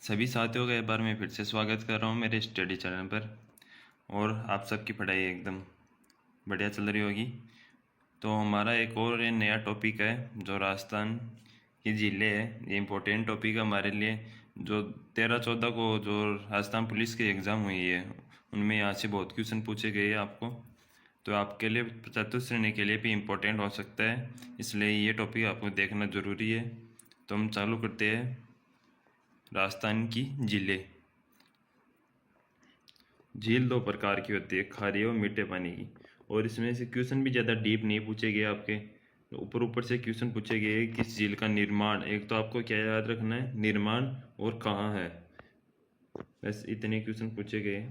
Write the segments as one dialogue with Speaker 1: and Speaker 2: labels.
Speaker 1: सभी साथियों का एक बार मैं फिर से स्वागत कर रहा हूँ मेरे स्टडी चैनल पर। और आप सबकी पढ़ाई एकदम बढ़िया चल रही होगी। तो हमारा एक और ये नया टॉपिक है जो राजस्थान की ज़िले है। ये इम्पोर्टेंट टॉपिक है हमारे लिए। जो 13-14 को जो राजस्थान पुलिस की एग्ज़ाम हुई है उनमें यहाँ से बहुत क्वेश्चन पूछे गए हैं आपको, तो आपके लिए चतुर्थ श्रेणी के लिए भी इम्पोर्टेंट हो सकता है, इसलिए ये टॉपिक आपको देखना ज़रूरी है। तो हम चालू करते हैं। राजस्थान की ज़िले। झील दो प्रकार की होती है, खारी और मीठे पानी की। और इसमें से क्वेश्चन भी ज़्यादा डीप नहीं पूछे गए आपके, ऊपर ऊपर से क्वेश्चन पूछे गए। किस झील का निर्माण, एक तो आपको क्या याद रखना है, निर्माण और कहाँ है, बस इतने क्वेश्चन पूछे गए।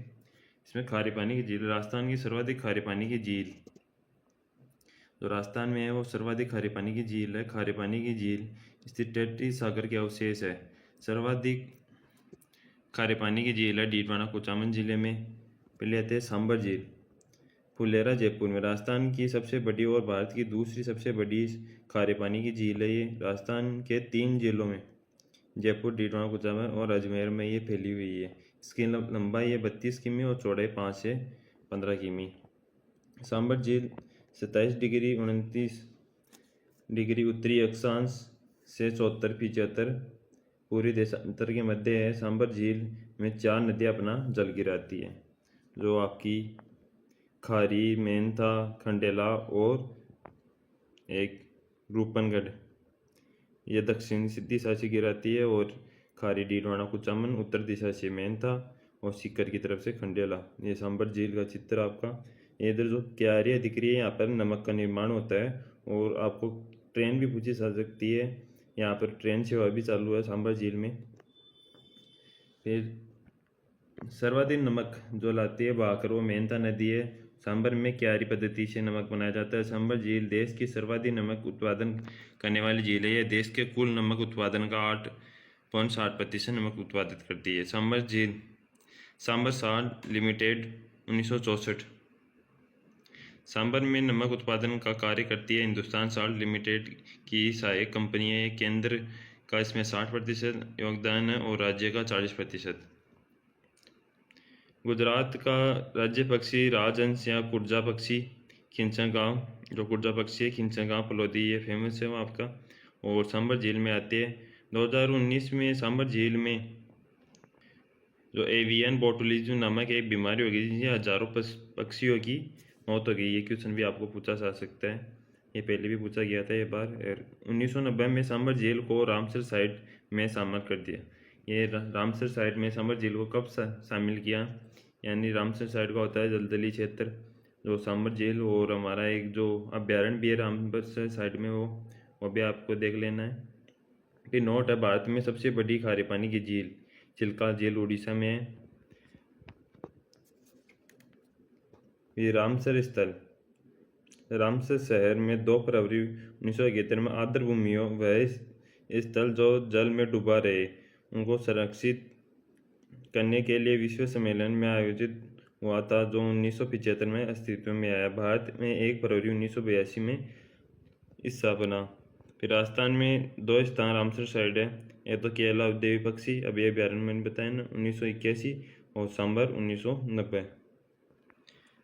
Speaker 1: इसमें खारे पानी की झील, राजस्थान की सर्वाधिक खारे पानी की झील जो राजस्थान में है वो सर्वाधिक खारे पानी की झील है। खारे पानी की झील स्थित तटीय सागर के अवशेष है। सर्वाधिक खारे पानी की झील है डीडवाना कुचामन जिले में। पहले आते हैं सांबर झील, फुलेरा जयपुर में। राजस्थान की सबसे बड़ी और भारत की दूसरी सबसे बड़ी खारे पानी की झील है ये। राजस्थान के 3 जिलों में, जयपुर, डीडवाना कुचामन और अजमेर में ये फैली हुई है। इसकी लंबाई है 32 किमी और चौड़ाई 5 से 15 किमी। सांबर झील 27 डिग्री 29 डिग्री उत्तरी अक्षांश से 74-75 पूरी देशांतर के मध्य है। सांबर झील में 4 नदियाँ अपना जल गिराती है, जो आपकी खारी, मेंथा, खंडेला और एक रूपनगढ़, ये दक्षिण दिशा से गिराती है। और खारी डीडवाना कुचामन उत्तर दिशा से मेंथा और सीकर की तरफ से खंडेला। ये सांबर झील का चित्र आपका। इधर जो क्यारियाँ दिख रही है, यहाँ पर नमक का निर्माण होता है। और आपको ट्रेन भी पूछी जा सकती है, यहाँ पर ट्रेन सेवा भी चालू है सांबर झील में। फिर सर्वाधिक नमक जो लाती है भाकर वो मेंथा नदी है। सांबर में क्यारी पद्धति से नमक बनाया जाता है। सांबर झील देश की सर्वाधिक नमक उत्पादन करने वाली झील है। यह देश के कुल नमक उत्पादन का 8.60% नमक उत्पादित करती है। सांबर झील सांबर साल्ट लिमिटेड 1964 सांबर में नमक उत्पादन का कार्य करती है। हिंदुस्तान साल्ट लिमिटेड की सहायक कंपनी है। केंद्र का इसमें 60% योगदान है और राज्य का 40%। गुजरात का राज्य पक्षी राजहंस या कुर्जा पक्षी खिंचा जो कुर्जा पक्षी है, खिंचा फलोदी, ये फेमस है वो आपका। और सांबर झील में आते हैं। 2019 में सांबर झील में जो एवियन बोटुलिज्म नामक एक बीमारी हो गई जिससे हजारों पक्षियों की मौत हो गई। ये क्वेश्चन भी आपको पूछा जा सकता है, ये पहले भी पूछा गया था ये बार। 1990 में सांबर झील को रामसर साइट में शामिल कर दिया। ये रामसर साइट में सांबर झील को कब शामिल किया, यानी रामसर साइट का होता है दलदली क्षेत्र जो सांबर झील। और हमारा एक जो अभ्यारण्य भी है रामसर साइट में, वो भी आपको देख लेना है। फिर नोट है, भारत में सबसे बड़ी खारे पानी की झील चिल्का झील उड़ीसा में है। ये रामसर स्थल, रामसर शहर में 2 फरवरी 1971 में आर्द्रभूमियों वह स्थल जो जल में डूबा रहे उनको संरक्षित करने के लिए विश्व सम्मेलन में आयोजित हुआ था, जो 1975 में अस्तित्व में आया। भारत में 1 फरवरी 1982 में हिस्सा बना। फिर राजस्थान में 2 स्थान रामसर साइड है, एक तो केला देवी पक्षी अभी अभ्यारण्य मैंने बताया ना 1981 और सांबर 1990।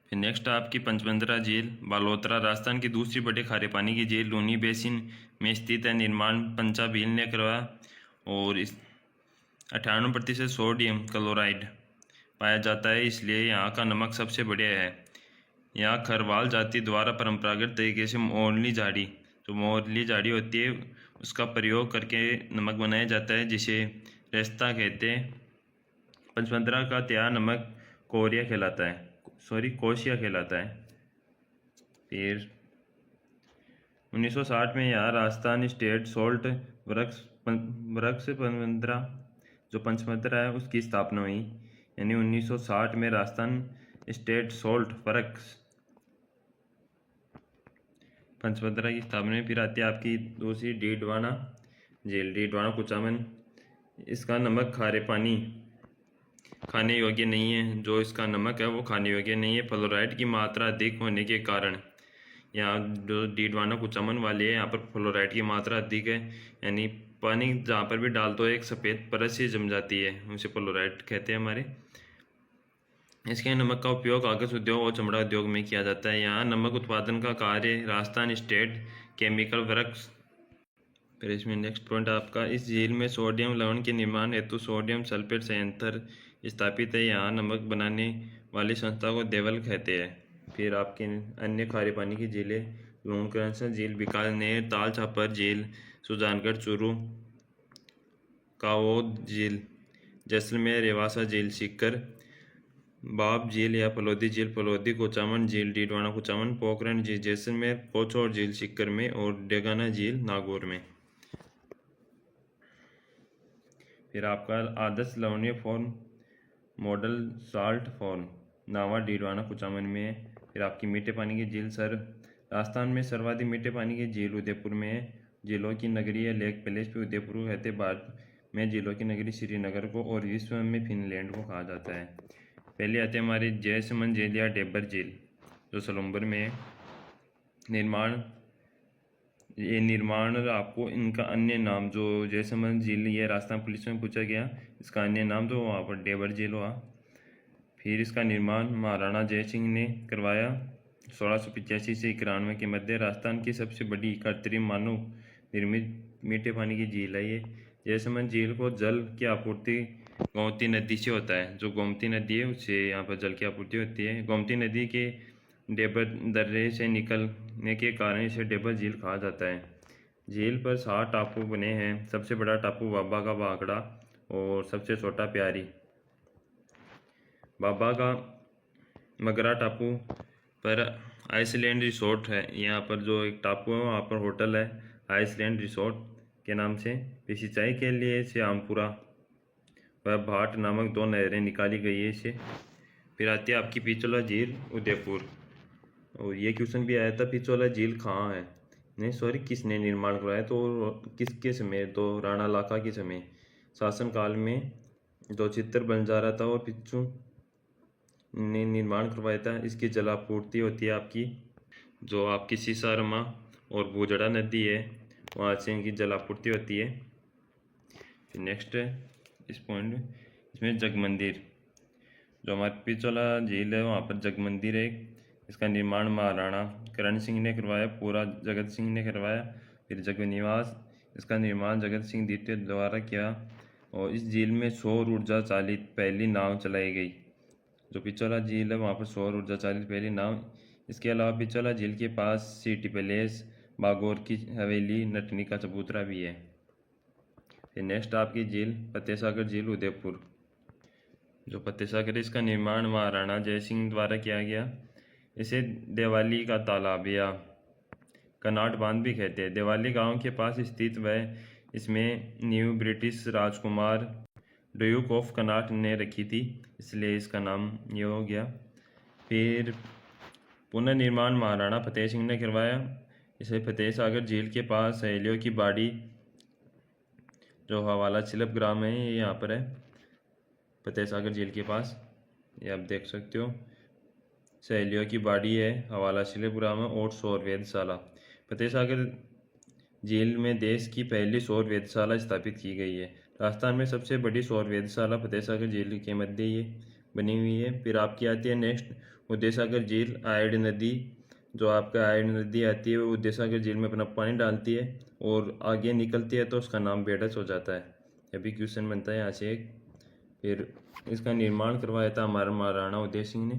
Speaker 1: फिर नेक्स्ट आपकी पंचमंद्रा झील बालोतरा, राजस्थान की दूसरी बड़ी खारे पानी की झील लूनी बेसिन में स्थित है। निर्माण पंचाभील ने करवाया और इस 98% सोडियम क्लोराइड पाया जाता है, इसलिए यहाँ का नमक सबसे बढ़िया है। यहाँ खरवाल जाति द्वारा परंपरागत तरीके से मोरली झाड़ी, जो मोरली झाड़ी होती है उसका प्रयोग करके नमक बनाया जाता है, जिसे रेस्ता कहते हैं। पंचमंद्रा का तैयार नमक कोशिया कहलाता है। फिर 1960 में यहाँ राजस्थान स्टेट सोल्ट वर्क्स पंचमंद्रा है उसकी स्थापना हुई, यानी 1960 में राजस्थान स्टेट सोल्ट वर्क्स पंचमंद्रा की स्थापना में। फिर आती है आपकी दूसरी डीडवाना झील, डीडवाना कुचामन। इसका नमक खारे पानी खाने योग्य नहीं है, जो इसका नमक है वो खाने योग्य नहीं है। फ्लोराइड की मात्रा अधिक होने के कारण यहाँ जो डीडवाना कुचामन वाले हैं यहाँ पर फ्लोराइड की मात्रा अधिक है, यानी पानी जहाँ पर भी डाल दो एक सफ़ेद परत सी जम जाती है, उसे पोलोराइट कहते हैं हमारे। इसके नमक का उपयोग कागज उद्योग और चमड़ा उद्योग में किया जाता है। यहाँ नमक उत्पादन का कार्य राजस्थान स्टेट केमिकल वर्क्स। फिर इसमें नेक्स्ट पॉइंट आपका, इस झील में सोडियम लवण के निर्माण हेतु सोडियम सल्फेट संयंत्र स्थापित है। यहाँ नमक बनाने वाली संस्था को देवल कहते हैं। फिर आपके अन्य खारे पानी की झीलें, लूणकरण झील, बीकानेर, ताल छापर झील, सुजानगढ़ चूरू, कावोद झील, जैसलमेर रेवासा झील, सीकर, बाब झील या फलोदी झील, फलोदी, कुचामन झील, डीडवाना कुचामन, पोखरण झील जैसलमेर, पोचौर झील सीकर में और डेगाना झील नागौर में। फिर आपका आदर्श लवणीय फॉर्म, मॉडल साल्ट फॉर्म, नावा, डीडवाना कुचामन में है। फिर आपकी मीठे पानी की झील सर, राजस्थान में सर्वाधिक मीठे पानी की झील उदयपुर में है। झीलों की नगरी है लेक पैलेस पे उदयपुर कहते। भारत में झीलों की नगरी श्रीनगर को और विश्व में फिनलैंड को कहा जाता है। पहले आते हैं हमारे जयसमंद झील या डेबर झील, जो सलुम्बर में है। निर्माण आपको इनका अन्य नाम, जो जयसमंद झील ये राजस्थान पुलिस में पूछा गया, इसका अन्य नाम तो वहाँ पर डेबर झील हुआ। फिर इसका निर्माण महाराणा जय सिंह ने करवाया 1685 से 91 के मध्य। राजस्थान की सबसे बड़ी कृत्रिम मानव निर्मित मीठे पानी की झील है ये। जयसमंद झील को जल की आपूर्ति गोमती नदी से होता है। जो गोमती नदी है उससे यहाँ पर जल की आपूर्ति होती है। गोमती नदी के डेबर दर्रे से निकलने के कारण इसे डेबर झील कहा जाता है। झील पर 7 टापू बने हैं। सबसे बड़ा टापू बाबा का बागड़ा और सबसे छोटा प्यारी। बाबा का मगरा टापू पर आइसलैंड रिसोर्ट है। यहाँ पर जो एक टापू है वहाँ पर होटल है आइसलैंड रिसोर्ट के नाम से। सिंचाई के लिए श्यामपुरा व भाट नामक 2 नहरें निकाली गई है इससे। फिर आती है आपकी पिछोला झील उदयपुर, और ये क्वेश्चन भी आया था पिछोला झील कहाँ है, नहीं सॉरी किसने निर्माण करवाया, तो किसके समय, तो राणा लाखा के समय शासनकाल में जो चित्तर बंजारा था और पिच्चू ने निर्माण करवाया था। इसकी जलापूर्ति होती है आपकी जो आपकी सीसारमा और बूजड़ा नदी है, वहाँ से इनकी जलापूर्ति होती है। फिर नेक्स्ट है इस पॉइंट में, इसमें जग मंदिर, जो हमारे पिछोला झील है वहाँ पर जग मंदिर है। इसका निर्माण महाराणा करण सिंह ने करवाया, पूरा जगत सिंह ने करवाया। फिर जग निवास, इसका निर्माण जगत सिंह द्वितीय द्वारा किया। और इस झील में सौर ऊर्जा चालित पहली नाव चलाई गई। जो पिछोला झील है वहाँ पर सौर ऊर्जा चालित पहली नाव। इसके अलावा पिछोला झील के पास सिटी पैलेस, बागौर की हवेली, नटनी का चबूतरा भी है। फिर नेक्स्ट आपकी झील फतेहसागर झील उदयपुर, जो फतेहसागर इसका निर्माण महाराणा जय सिंह द्वारा किया गया। इसे देवाली का तालाब या कनाट बांध भी कहते हैं। देवाली गांव के पास स्थित वह इसमें new British Rajkumar Duke of Connaught ने रखी थी, इसलिए इसका नाम ये हो गया। फिर पुनर्निर्माण महाराणा फतेह सिंह ने करवाया। इसे फतेहसागर झील के पास सहेलियों की बाड़ी, जो हवाला चिलप ग्राम है ये यहाँ पर है फतेहसागर झील के पास, ये आप देख सकते हो। सहेलियों की बाड़ी है हवाला चिलप ग्राम में। और सौर वेधशाला, फतेहसागर झील में देश की पहली सौर वेधशाला स्थापित की गई है। राजस्थान में सबसे बड़ी सौर वेधशाला फतेहसागर झील के मध्य ये बनी हुई है। फिर आपकी आती है नेक्स्ट उदयसागर झील, आयड नदी। जो आपका आयड नदी आती है वो उदयसागर झील में अपना पानी डालती है और आगे निकलती है तो उसका नाम बेडस हो जाता है। अभी क्वेश्चन बनता है यहाँ से एक। फिर इसका निर्माण करवाया था हमारा महाराणा उदय सिंह ने,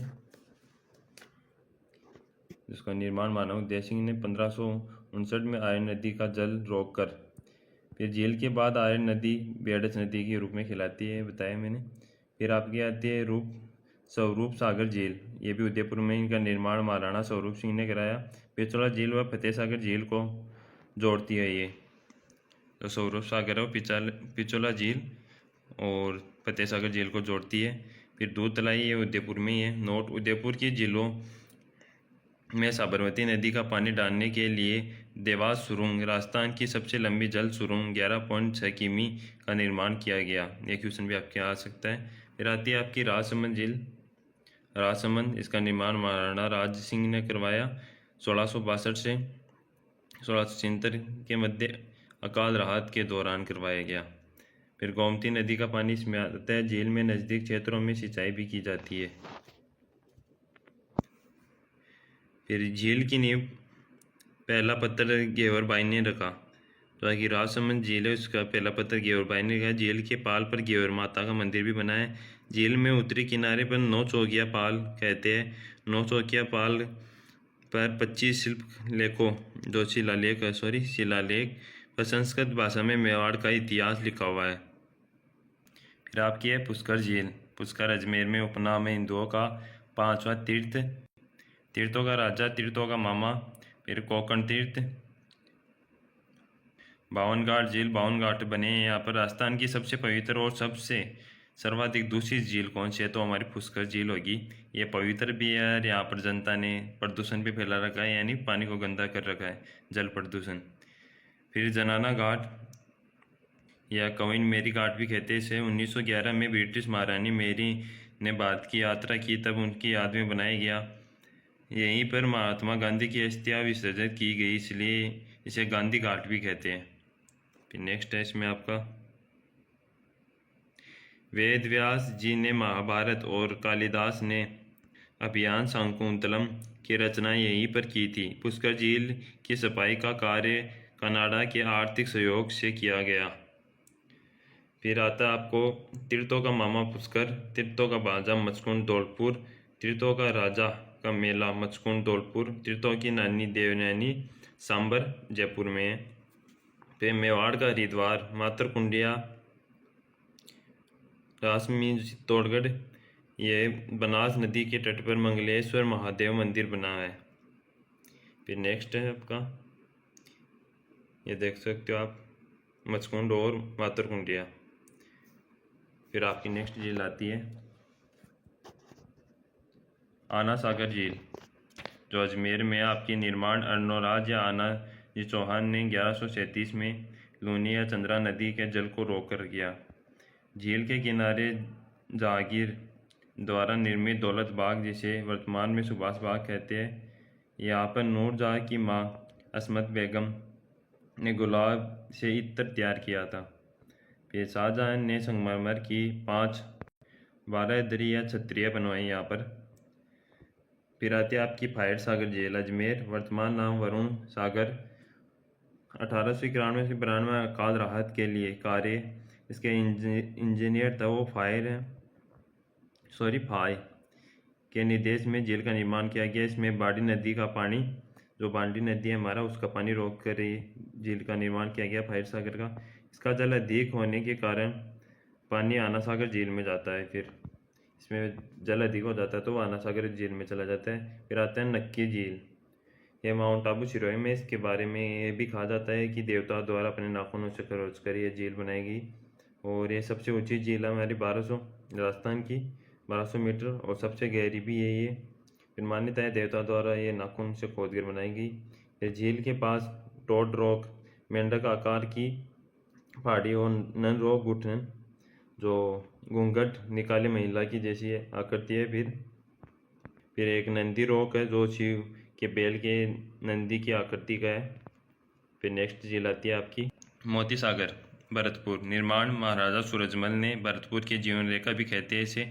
Speaker 1: जिसका निर्माण महाराणा उदय सिंह ने 1559 में आयरन नदी का जल रोककर। फिर झील के बाद आयरन नदी बेडस नदी के रूप में खिलाती है, बताया मैंने। फिर आपकी आती है स्वरूप सागर झील, ये भी उदयपुर में। इनका निर्माण महाराणा स्वरूप सिंह ने कराया। पिछोला झील व फतेहसागर झील को जोड़ती है ये, तो स्वरूप सागर है पिछोला झील और फतेहसागर झील को जोड़ती है। फिर दूध तलाई, ये उदयपुर में ही है। नोट, उदयपुर की झीलों में साबरमती नदी का पानी डालने के लिए देवास सुरंग, राजस्थान की सबसे लंबी जल सुरंग 11.6 किमी का निर्माण किया गया। ये क्वेश्चन भी आपके आ सकता है। फिर आती है आपकी राजसमंद झील, राजसमंद, इसका निर्माण महाराणा राज सिंह ने करवाया 1662 से 1676 के मध्य। अकाल राहत के दौरान करवाया गया। फिर गोमती नदी का पानी इसमें आता है। झील में नज़दीक क्षेत्रों में सिंचाई भी की जाती है। फिर झील की नींव पहला पत्थर घेवर बाई ने रखा। तो कि राजसमंद झील है, उसका पहला पत्थर घेवर बाई ने रखा। झील के पाल पर घेवर माता का मंदिर भी बना है। झील में उत्तरी किनारे पर नौ चौकिया पाल कहते हैं। नौ चौकिया पाल पर 25 शिल्पलेखों जो शिलालेख पर संस्कृत भाषा में मेवाड़ का इतिहास लिखा हुआ है। फिर आपकी है पुष्कर झील। पुष्कर अजमेर में उपनाम है हिंदुओं का 5वां तीर्थ, तीर्थों का राजा, तीर्थों का मामा। फिर कोकण तीर्थ। बावन घाट झील, 52 घाट बने हैं यहाँ पर। राजस्थान की सबसे पवित्र और सबसे सर्वाधिक दूषित झील कौन सी है? तो हमारी पुष्कर झील होगी। ये पवित्र भी है और यहाँ पर जनता ने प्रदूषण भी फैला रखा है, यानी पानी को गंदा कर रखा है, जल प्रदूषण। फिर जनाना घाट या क्वीन मेरी घाट भी कहते हैं इसे। 1911 में ब्रिटिश महारानी मेरी ने भारत की यात्रा की, तब उनकी याद में बनाया गया। यहीं पर महात्मा गांधी की अस्थियां विसर्जित की गई, इसलिए इसे गांधी घाट भी कहते हैं। फिर नेक्स्ट है इसमें आपका वेद व्यास जी ने महाभारत और कालिदास ने अभियान शाकुंतलम की रचना यहीं पर की थी। पुष्कर झील की सफाई का कार्य कनाडा के आर्थिक सहयोग से किया गया। फिर आता है आपको तीर्थों का मामा पुष्कर, तीर्थों का बाजा मचकुंड धौलपुर, तीर्थों का राजा का मेला मचकुंड धौलपुर, तीर्थों की नानी देवनैनी सांबर जयपुर में है। फिर मेवाड़ का हरिद्वार मातरकुंडिया रासमी चित्तौड़गढ़, ये बनास नदी के तट पर मंगलेश्वर महादेव मंदिर बना है। फिर नेक्स्ट है आपका, ये देख सकते हो आप, मचकुंड और मातरकुंडिया। फिर आपकी नेक्स्ट झील आती है आना सागर झील, जो अजमेर में आपकी निर्माण अर्णोराज या आना जी चौहान ने 1137 में लूनी या चंद्रा नदी के जल को रोककर किया। झील के किनारे जहांगीर द्वारा निर्मित दौलत बाग, जिसे वर्तमान में सुभाष बाग कहते हैं, यहाँ पर नूरजहाँ की माँ असमत बेगम ने गुलाब से इत्र तैयार किया था। फिर शाहजहाँ ने संगमरमर की 5 12 या छत्रियाँ बनवाई यहाँ पर। फिर आती है आपकी फायर सागर झील अजमेर, वर्तमान नाम वरुण सागर। 1891 से 92 अकाल राहत के लिए कार्य इसके इंजीनियर था वो फाय के निर्देश में झील का निर्माण किया गया। इसमें बाड़ी नदी का पानी, जो बांडी नदी है हमारा, उसका पानी रोक कर ही झील का निर्माण किया गया फायर सागर का। इसका जल अधिक होने के कारण पानी आना सागर झील में जाता है। फिर इसमें जल अधिक हो जाता है तो वो आना सागर झील में चला जाता है। फिर आता है नक्की झील, ये माउंट आबू सिरोही में। इसके बारे में ये भी कहा जाता है कि देवताओं द्वारा अपने नाखूनों से खरोच कर ये झील बनाई गई। और ये सबसे ऊंची झील है हमारी 1200 राजस्थान की 1200 मीटर, और सबसे गहरी भी है ये। फिर मान्यता है देवताओं द्वारा ये नाखून से खोद कर बनाई गई। फिर झील के पास टोड रॉक, मेंढक आकार की पहाड़ी और नन रॉक गुठन, जो घूंघट निकाली महिला की जैसी आकृति है। फिर एक नंदी रॉक है जो शिव के बैल के नंदी की आकृति का है। फिर नेक्स्ट झील आती है आपकी मोती सागर भरतपुर, निर्माण महाराजा सूरजमल ने। भरतपुर की जीवन रेखा भी कहते हैं इसे।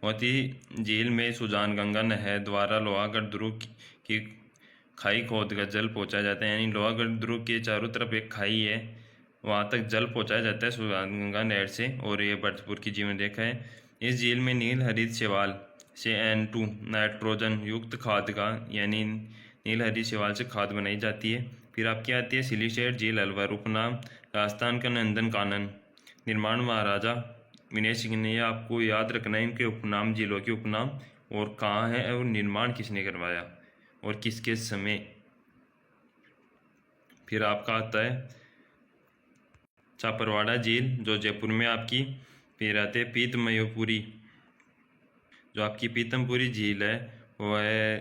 Speaker 1: मोती झील में सुजान गंगा नहर द्वारा लोहागढ़ दुर्ग की खाई खोद कर जल पहुँचाया जाता है, यानी लोहागढ़ दुर्ग के चारों तरफ एक खाई है, वहाँ तक जल पहुँचाया जाता है सुजान गंगा नहर से। और ये भरतपुर की जीवन रेखा है। इस झील में नील हरित शैवाल से N2 नाइट्रोजन युक्त खाद का, यानी नील हरित शैवाल से खाद बनाई जाती है। फिर आपकी आती है सिलीशेर झील अलवर, उपनाम राजस्थान का नंदन कानन, निर्माण महाराजा विनय सिंह ने। आपको याद रखना है इनके उपनाम, झीलों के उपनाम, और कहाँ है और निर्माण किसने करवाया और किसके समय। फिर आपका आता है चापरवाड़ा झील, जो जयपुर में आपकी। फिर आते हैं पीतमयोपुरी, जो आपकी पीतमपुरी झील है वो है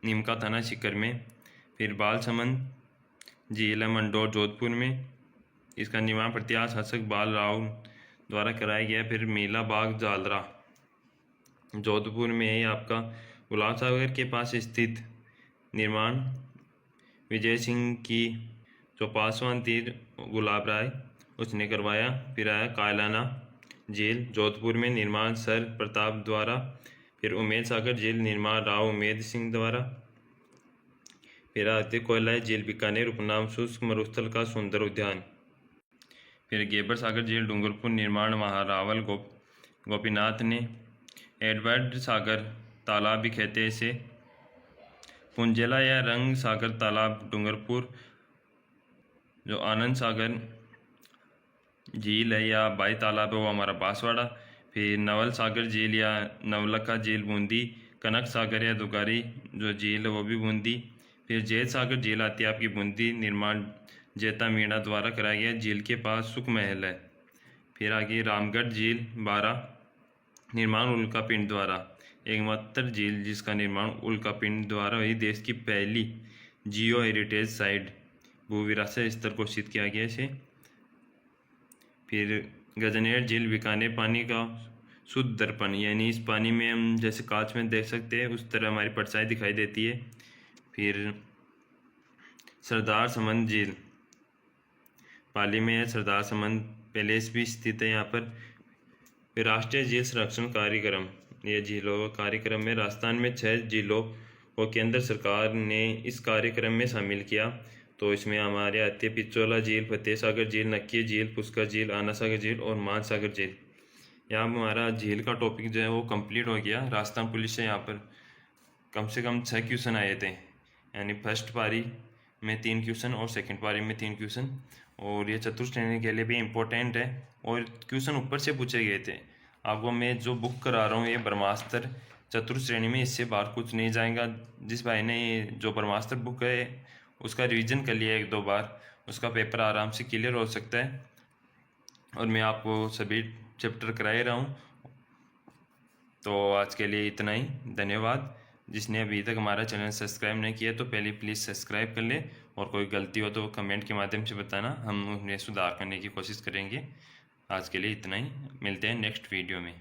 Speaker 1: नीमका थाना सीकर में। फिर बालसमंद झील है मंडौर जोधपुर में, इसका निर्माण प्रत्याश शासक बाल राव द्वारा कराया गया। फिर मेला बाग जालरा जोधपुर में है आपका। गुलाब सागर के पास स्थित निर्माण विजय सिंह की जो पासवान तीर गुलाब राय, उसने करवाया। फिर आया कायलाना जेल जोधपुर में निर्माण सर प्रताप द्वारा। फिर उमेद सागर जेल निर्माण राव उमेद सिंह द्वारा। फिर आते कोयला जेल बीकानेर, उपनाम शुष्क मरुस्थल का सुंदर उद्यान। फिर गेबर सागर जेल डूंगरपुर निर्माण महारावल गोपीनाथ ने। एडवर्ड सागर तालाब भी कहते हैं इसे। पुंजेला या रंग सागर तालाब डूंगरपुर, जो आनंद सागर झील है या बाई तालाब है वो हमारा बांसवाड़ा। फिर नवल सागर झील या नवलखा झील बूंदी। कनक सागर या दुगारी जो झील है वो भी बूंदी। फिर जैत सागर झील आती है आपकी बूंदी, निर्माण जैता मीणा द्वारा कराया गया। झील के पास सुख महल है। फिर आगे रामगढ़ झील 12, निर्माण उल्का पिंड द्वारा। एकमात्र झील जिसका निर्माण उल्का पिंड द्वारा हुई, देश की पहली जियो हेरिटेज साइट, भू विरासत स्तर घोषित किया गया इसे। फिर गजनेर झील बीकानेर, पानी का शुद्ध दर्पण, यानी इस पानी में हम जैसे कांच में देख सकते हैं उस तरह हमारी परछाई दिखाई देती है। फिर सरदार समंद झील पाली में है, सरदार समंद पैलेस भी स्थित है यहाँ पर। फिर राष्ट्रीय झील संरक्षण कार्यक्रम, ये झीलों का कार्यक्रम में राजस्थान में 6 झीलों को केंद्र सरकार ने इस कार्यक्रम में शामिल किया। तो इसमें हमारे आती है पिचोला झील, फतेह सागर झील, नक्की झील, पुष्कर झील, आना सागर झील और मान सागर झील। यहाँ हमारा झील का टॉपिक जो है वो कंप्लीट हो गया। राजस्थान पुलिस से यहाँ पर कम से कम 6 क्वेश्चन आए थे, यानी फर्स्ट पारी में 3 क्वेश्चन और सेकंड पारी में 3 क्वेश्चन। और ये चतुर्थ श्रेणी के लिए भी इम्पोर्टेंट है और क्वेश्चन ऊपर से पूछे गए थे। आपको मैं जो बुक करा रहा हूँ ये ब्रह्मास्त्र चतुर्थ श्रेणी में, इससे बाहर कुछ नहीं जाएगा। जिस भाई ने ये जो ब्रह्मास्त्र बुक है उसका रिवीजन कर लिया 1-2 बार, उसका पेपर आराम से क्लियर हो सकता है। और मैं आपको सभी चैप्टर कराए रहा हूँ। तो आज के लिए इतना ही, धन्यवाद। जिसने अभी तक हमारा चैनल सब्सक्राइब नहीं किया तो पहले प्लीज़ सब्सक्राइब कर ले, और कोई गलती हो तो कमेंट के माध्यम से बताना, हम उन्हें सुधार करने की कोशिश करेंगे। आज के लिए इतना ही, मिलते हैं नेक्स्ट वीडियो में।